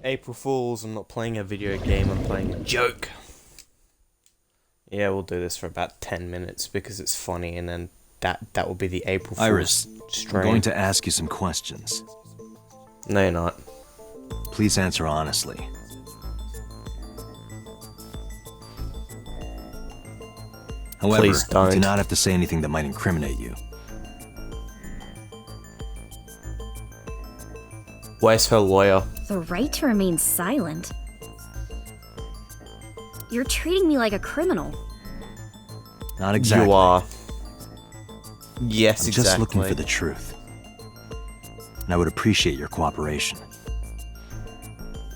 April Fools, I'm not playing a video game, I'm playing a joke. Yeah, we'll do this for about 10 minutes because it's funny, and then that will be the April Fools Iris, stream. I'm going to ask you some questions. No, you're not. Please answer honestly. However, Please don't. you do not have to say anything that might incriminate you. Where's her lawyer? The right to remain silent? You're treating me like a criminal. Not exactly. You are. Yes, I'm exactly. just looking for the truth. And I would appreciate your cooperation.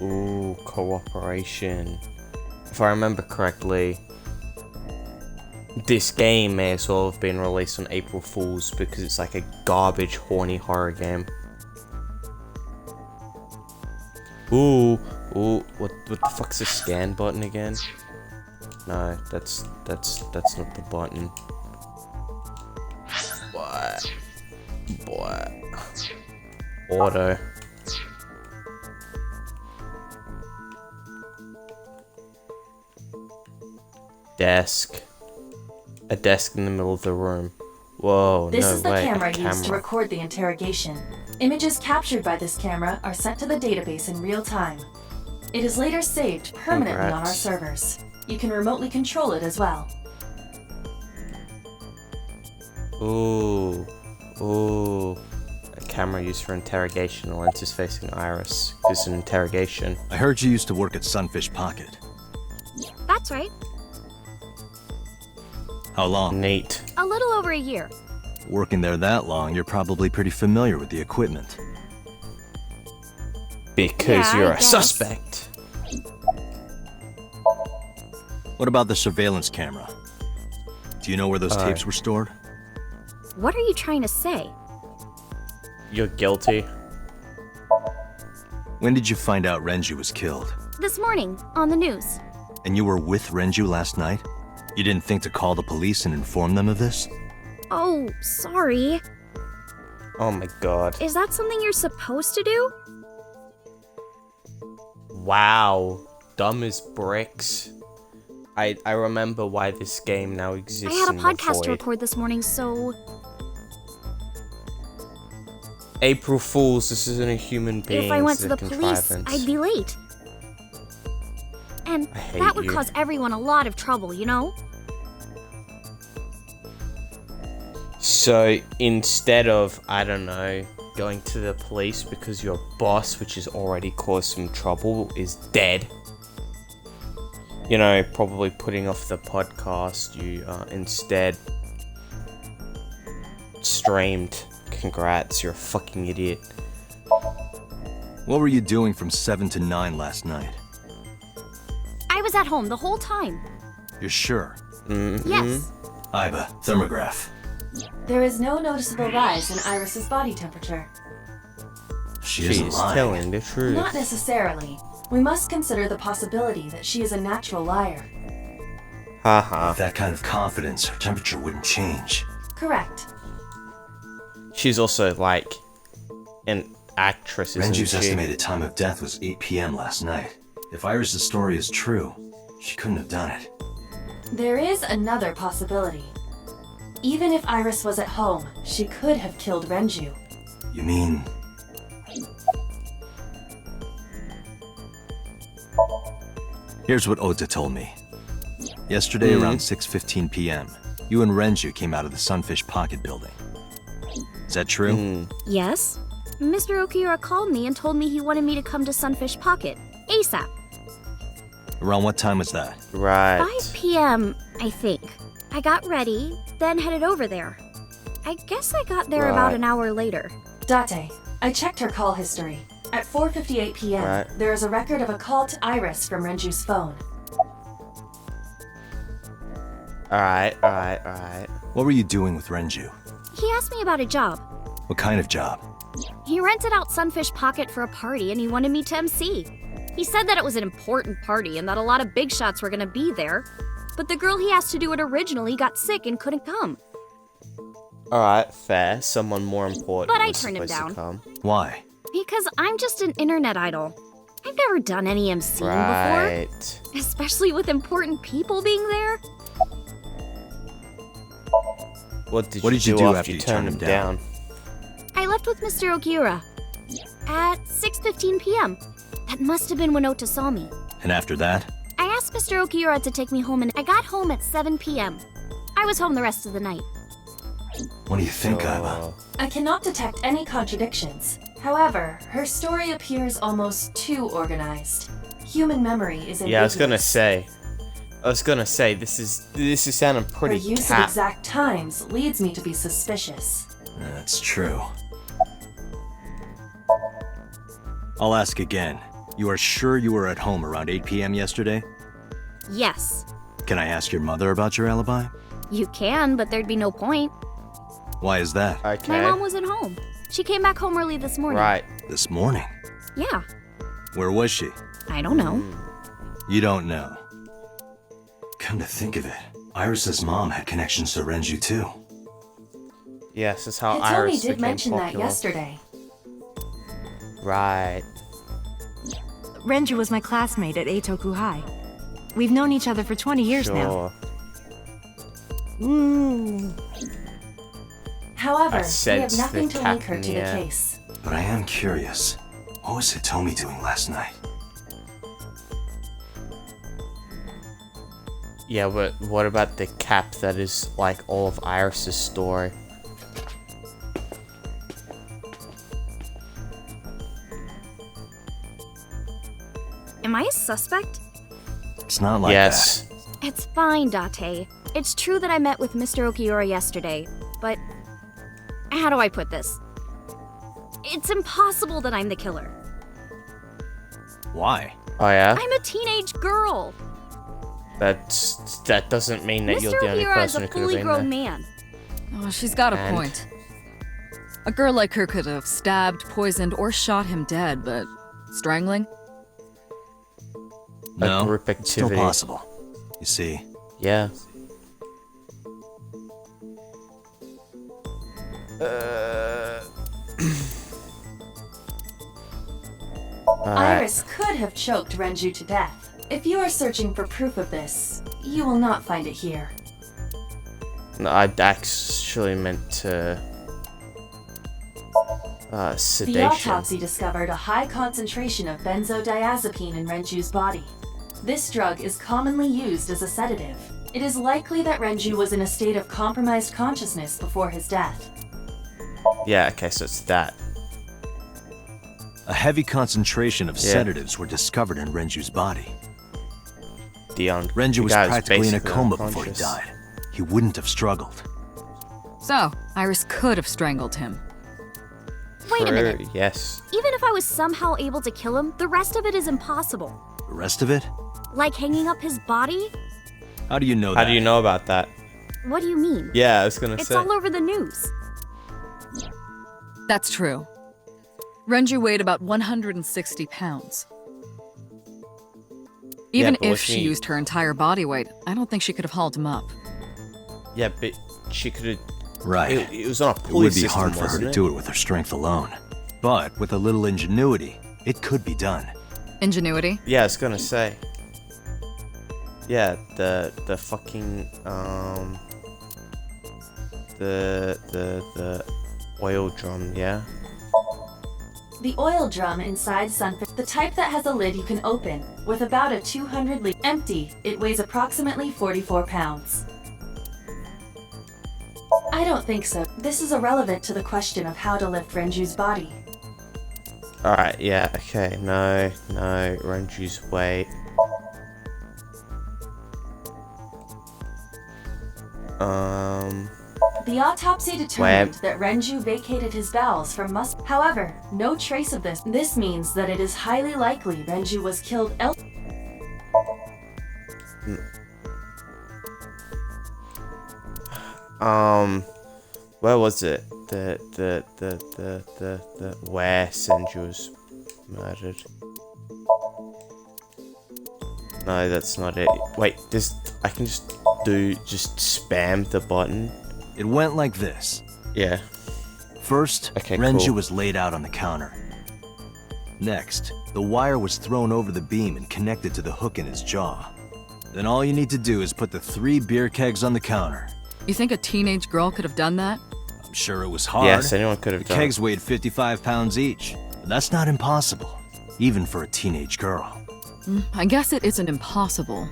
Ooh, cooperation. If I remember correctly, this game may as well have been released on April Fools because it's like a garbage, horny horror game. Ooh, what the fuck's the scan button again? No, that's not the button. What? Auto. Desk. A desk in the middle of the room. Whoa, This no is the way, camera a used to record the interrogation. Images captured by this camera are sent to the database in real time. It is later saved permanently on our Congrats. servers. You can remotely control it as well. Ooh. A camera used for interrogation. The lens is facing Iris. It's an interrogation. I heard you used to work at Sunfish Pocket. That's right. How long? Neat. A little over a year. Working there that long, you're probably pretty familiar with the equipment. Because Yeah, you're I a guess. suspect. What about the surveillance camera? Do you know where those tapes were stored? What are you trying to say? You're guilty. When did you find out Renju was killed? This morning, on the news. And you were with Renju last night? You didn't think to call the police and inform them of this? Oh, sorry. Oh my god. Is that something you're supposed to do? Wow. Dumb as bricks. I remember why this game now exists. I had a in the podcast to void. record this morning, so April Fools, this isn't a human being. if I went this to is the a police, contrivance. I'd be late. And I hate that would you. cause everyone a lot of trouble, you know? So instead of, I don't know, going to the police because your boss, which has already caused some trouble, is dead. You know, probably putting off the podcast, you instead streamed. Congrats, you're a fucking idiot. What were you doing from 7 to 9 last night? I was at home the whole time. You're sure? Yes. Iba, thermograph. There is no noticeable rise in Iris's body temperature. She isn't She's lying. telling the truth. Not necessarily. We must consider the possibility that she is a natural liar. Haha. With that kind of confidence, her temperature wouldn't change. Correct. She's also like an actress, isn't Renju's she? estimated time of death was 8 p.m. last night. If Iris' story is true, she couldn't have done it. There is another possibility. Even if Iris was at home, she could have killed Renju. You mean... Here's what Ota told me. Yesterday around 6:15 p.m., you and Renju came out of the Sunfish Pocket building. Is that true? Yes? Mr. Okiura called me and told me he wanted me to come to Sunfish Pocket, ASAP. Around what time was that? Right. 5 p.m., I think. I got ready, then headed over there. I guess I got there about Right. an hour later. Date, I checked her call history. At 4:58 p.m., Right. there is a record of a call to Iris from Renju's phone. Alright. What were you doing with Renju? He asked me about a job. What kind of job? He rented out Sunfish Pocket for a party and he wanted me to MC. He said that it was an important party and that a lot of big shots were gonna be there. But the girl he asked to do it originally got sick and couldn't come. Alright, fair. Someone more important But I was turned him supposed down. to come. Why? Because I'm just an internet idol. I I've never done any emceeing Right. before, especially with important people being there. What did What you did you do do after after you you turned him turned him down? I left with Mr. Okiura at 6:15 p.m. That must have been when Ota saw me. And after that? I asked Mr. Okiura to take me home, and I got home at 7 p.m. I was home the rest of the night. What do you think, Iva? Oh, I cannot detect any contradictions. However, her story appears almost too organized. Human memory is ambiguous. yeah, I was gonna say this is sounding Her pretty use of cat. exact times leads me to be suspicious. That's true. I'll ask again. You are sure you were at home around 8 p.m. yesterday? Yes, Can I ask your mother about your alibi? you can, but there'd be no point. Why is that? Okay. My mom wasn't home. She came back home early this morning. Right. This morning? Yeah, Where was she? I don't know. You don't know. Come to think of it, Iris's mom had connections to Renju too. Yes, that's how Hitomi Iris did became mention that popular. yesterday. Right. Renju was my classmate at Eitoku High. We've known each other for 20 years now. Sure. However, I we have sense nothing the to link her cat to in the the air. case. But I am curious. What was Hitomi doing last night? Yeah, but what about the cap that is like all of Iris's story? Am I a suspect? It's not like Yes. It's fine, Date. It's true that I met with Mr. Okiura yesterday, but how do I put this? It's impossible that I'm the killer. that. Why? Oh yeah? I'm a teenage girl. That doesn't mean that you're Mr. the only Okiura is person a who could have fully been grown there. man. Oh, she's got a And? point. A girl like her could have stabbed, poisoned, or shot him dead, but strangling? No, group it's still activity. possible. You see, Yeah. Alright. Iris could have choked Renju to death. If you are searching for proof of this, you will not find it here. No, I actually meant to. The Sedation. autopsy discovered a high concentration of benzodiazepine in Renju's body. This drug is commonly used as a sedative. It is likely that Renju was in a state of compromised consciousness before his death. Yeah, okay, so it's that. a heavy concentration of Yeah. sedatives were discovered in Renju's body. Renju Renju was practically in a coma before he died. He wouldn't have struggled. So, Iris could have strangled him. Wait a minute. Yes. Even if I was somehow able to kill him, the rest of it is impossible. The rest of it? Like hanging up his body? How do you know How that? do you know about that? What do you mean? Yeah, I was gonna It's say. all over the news. That's true. Renju weighed about 160 pounds. Even but if what's she me- used her entire body weight, I don't think she could have hauled him up. Yeah, but she could have. Right. It was on a It pulley would be system, hard for her wasn't to it? do it with her strength alone. But with a little ingenuity, it could be done. Ingenuity? Yeah, I was gonna say. Yeah, the fucking the oil drum, yeah. The oil drum inside Sunfish, the type that has a lid you can open, with about a 200 litre empty, it weighs approximately 44 pounds. I don't think so. This is irrelevant to the question of how to lift Renju's body. Alright, yeah, okay, no, Renju's weight. The autopsy determined that Renju vacated his bowels from However, no trace of this. This means that it is highly likely Renju was killed Where was it? The where Senju was murdered. No, that's not it. Wait, I can just spam the button. It went like this. Yeah. First, Okay, Renju cool. was laid out on the counter. Next, the wire was thrown over the beam and connected to the hook in his jaw. Then all you need to do is put the 3 beer kegs on the counter. You think a teenage girl could have done that? I'm sure it was hard. Yes, anyone could have The done. kegs weighed 55 pounds each. But that's not impossible, even for a teenage girl. I guess it isn't impossible.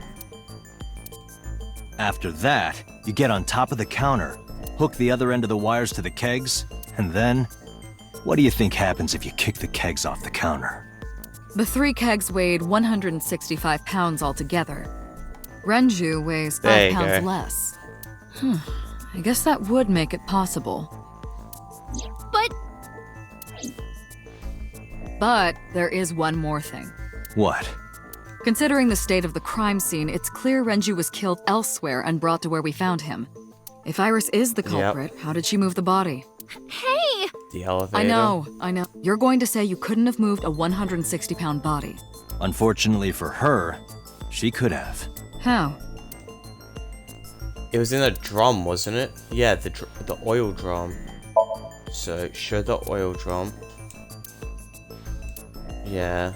After that, you get on top of the counter, hook the other end of the wires to the kegs, and then... What do you think happens if you kick the kegs off the counter? The 3 kegs weighed 165 pounds altogether. Renju weighs There 5 you pounds go. less. I guess that would make it possible. But But there is one more thing. What? Considering the state of the crime scene, it's clear Renju was killed elsewhere and brought to where we found him. If Iris is the culprit, how did she move the body? hey, The elevator. I know. You're going to say you couldn't have moved a 160-pound body. Unfortunately for her, she could have. How? It was in a drum, wasn't it? Yeah, the oil drum. So show the oil drum. Yeah.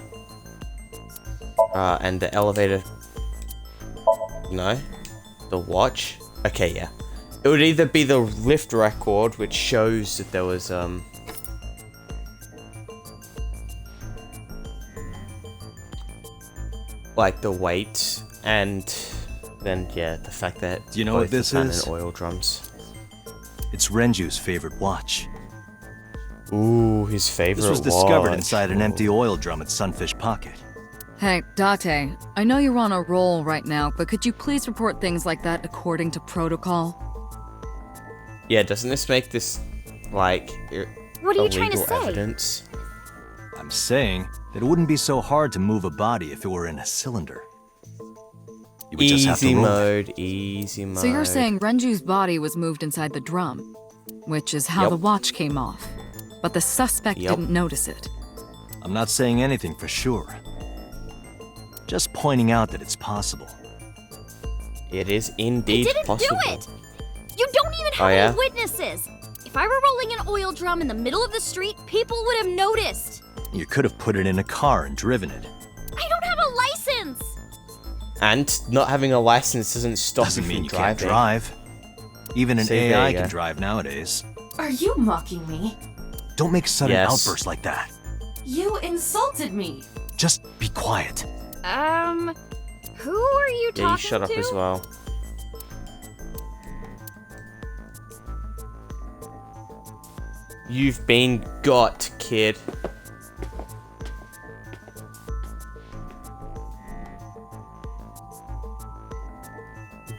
And the elevator. No. The watch. Okay, yeah. It would either be the lift record, which shows that there was like the weight, and then yeah, the fact that Do you know what both this are found is? in oil drums. It's Renju's favorite watch. Ooh, his favorite This was discovered watch. inside an empty oil drum at Sunfish Pocket. Hey, Date, I know you're on a roll right now, but could you please report things like that according to protocol? Yeah, doesn't this make this like what are you trying to illegal say? evidence? I'm saying that it wouldn't be so hard to move a body if it were in a cylinder. You would just have to Easy roll it. mode, easy mode. So you're saying Renju's body was moved inside the drum, which is how Yep. the watch came off. But the suspect Yep. didn't notice it. I'm not saying anything for sure. Just pointing out that it's possible. It is he indeed didn't possible. do it. You don't even have Oh, yeah? any witnesses. If I were rolling an oil drum in the middle of the street, people would have noticed. You could have put it in a car and driven it. I don't have a license. And not having a license doesn't stop Doesn't you mean from you can't driving. drive. Even an See, there AI you can go. drive nowadays. Are you mocking me? Don't make sudden Yes. outbursts like that. You insulted me. Just be quiet. Who are you Yeah, talking you shut up to? as well. You've been got, kid.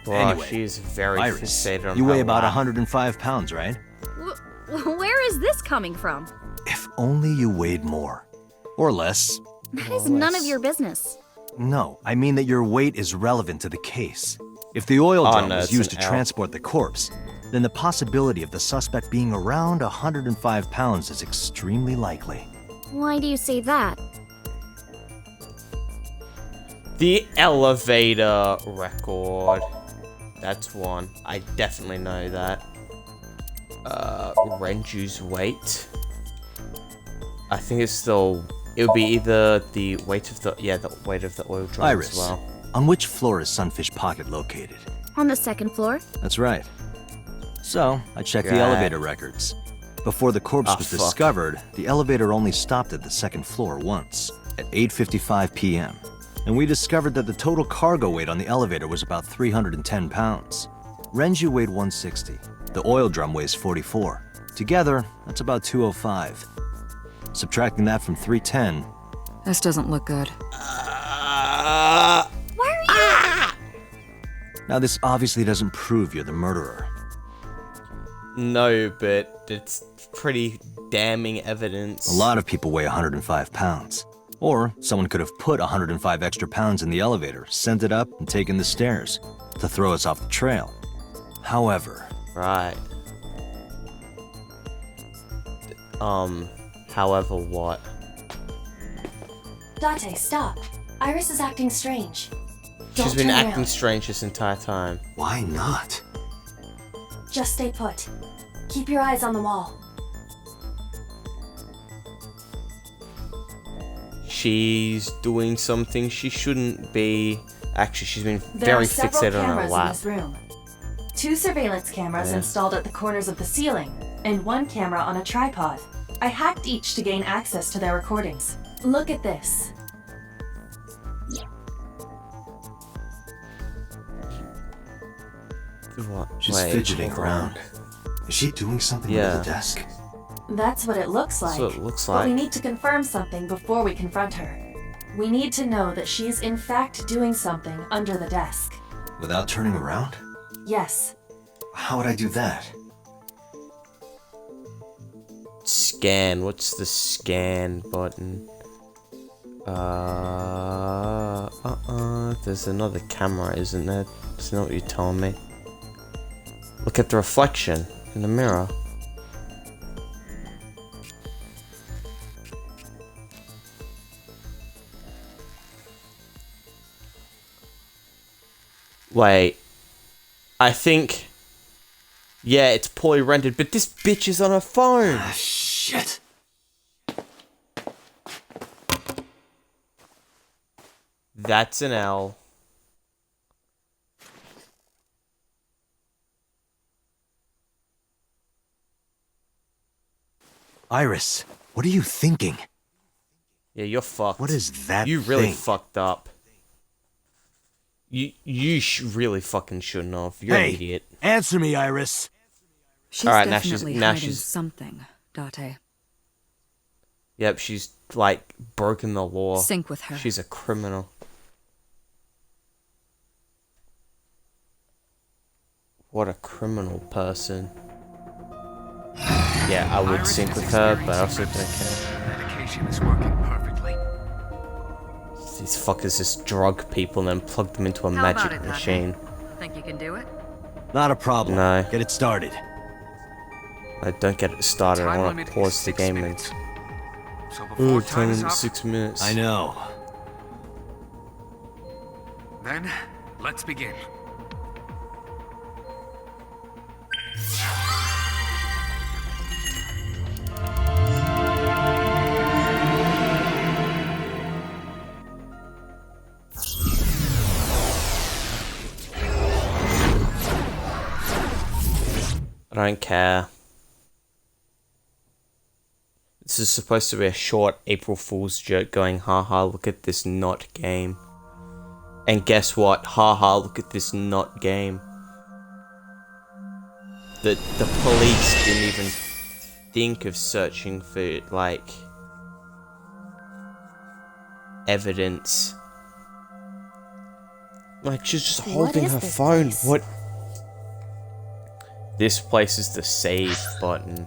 Wow, Anyway, she is very Iris, fixated on you weigh her about lap. 105 pounds, right? Where is this coming from? If only you weighed more. Or less. That is none of your business. No, I mean that your weight is relevant to the case. If the oil drum no, was it's used to an L. transport the corpse, then the possibility of the suspect being around 105 pounds is extremely likely. Why do you say that? The elevator record. That's one. I definitely know that. Renju's weight. I think it's still. It would be either the weight of the weight of the oil drum Iris, as well. on which floor is Sunfish Pocket located? On the second floor? That's right. So, I checked the Right. elevator records. Before the corpse Ah, was fuck. discovered, the elevator only stopped at the second floor once, at 8:55 p.m. And we discovered that the total cargo weight on the elevator was about 310 pounds. Renju weighed 160. The oil drum weighs 44. Together, that's about 205. Subtracting that from 310, This doesn't look good. Why are you? now this obviously doesn't prove you're the murderer. No, but it's pretty damning evidence. A lot of people weigh 105 pounds. Or someone could have put 105 extra pounds in the elevator, sent it up, and taken the stairs to throw us off the trail. However, Right. However, what? Date, stop. Iris is acting strange. She's Don't been turn acting around. strange this entire time. why not? Just stay put. Keep your eyes on the wall. she's doing something she shouldn't be. Actually, she's been There very are several fixated on her cameras in lap. this room. 2 surveillance cameras installed at the corners of the ceiling, and 1 camera on a tripod. I hacked each to gain access to their recordings. Look at this. What? She's Wait, fidgeting hold on. around. Is she doing something Yeah. under the desk? That's what it looks like. That's what it looks But we like. need to confirm something before we confront her. We need to know that she's in fact doing something under the desk. Without turning around? Yes. How would I do that? Scan. What's the scan button? There's another camera, isn't there? That's not what you're telling me. Look at the reflection in the mirror. Wait. I think... Yeah, it's poorly rendered, but this bitch is on her phone! Ah, shit. That's an L. Iris, what are you thinking? Yeah, you're fucked. What is that You really thing? fucked up. You really fucking shouldn't have. You're Hey, an idiot. answer me, Iris. She's Alright, now definitely now hiding she's- something, Date. Yep, she's like broken the law. Sync with her. She's a criminal. What a criminal person. Yeah, I would Iris sync is with her, but I experiencing also don't care. Medication is working perfectly. These fuckers just drug people and then plug them into a How magic about it, machine. Think you can do it? Not a problem. No. Get it started. I don't get it started. I Time want limit to is pause the 6 game minutes. and... So Ooh, before time time is limit up, 6 minutes. I know. then let's begin. I don't care. This is supposed to be a short April Fool's joke going, haha, look at this not game. And guess what? Haha, look at this not game. The police didn't even think of searching for, like, evidence. Like, she's just holding is her this phone. place? What? This place is the save button.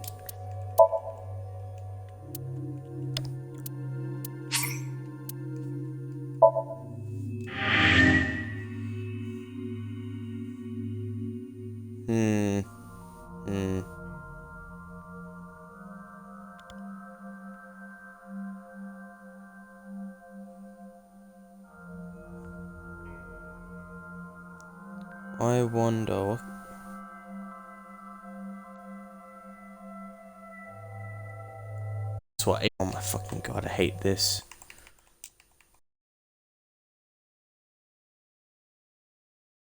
I wonder. That's what. Oh my fucking god! I hate this.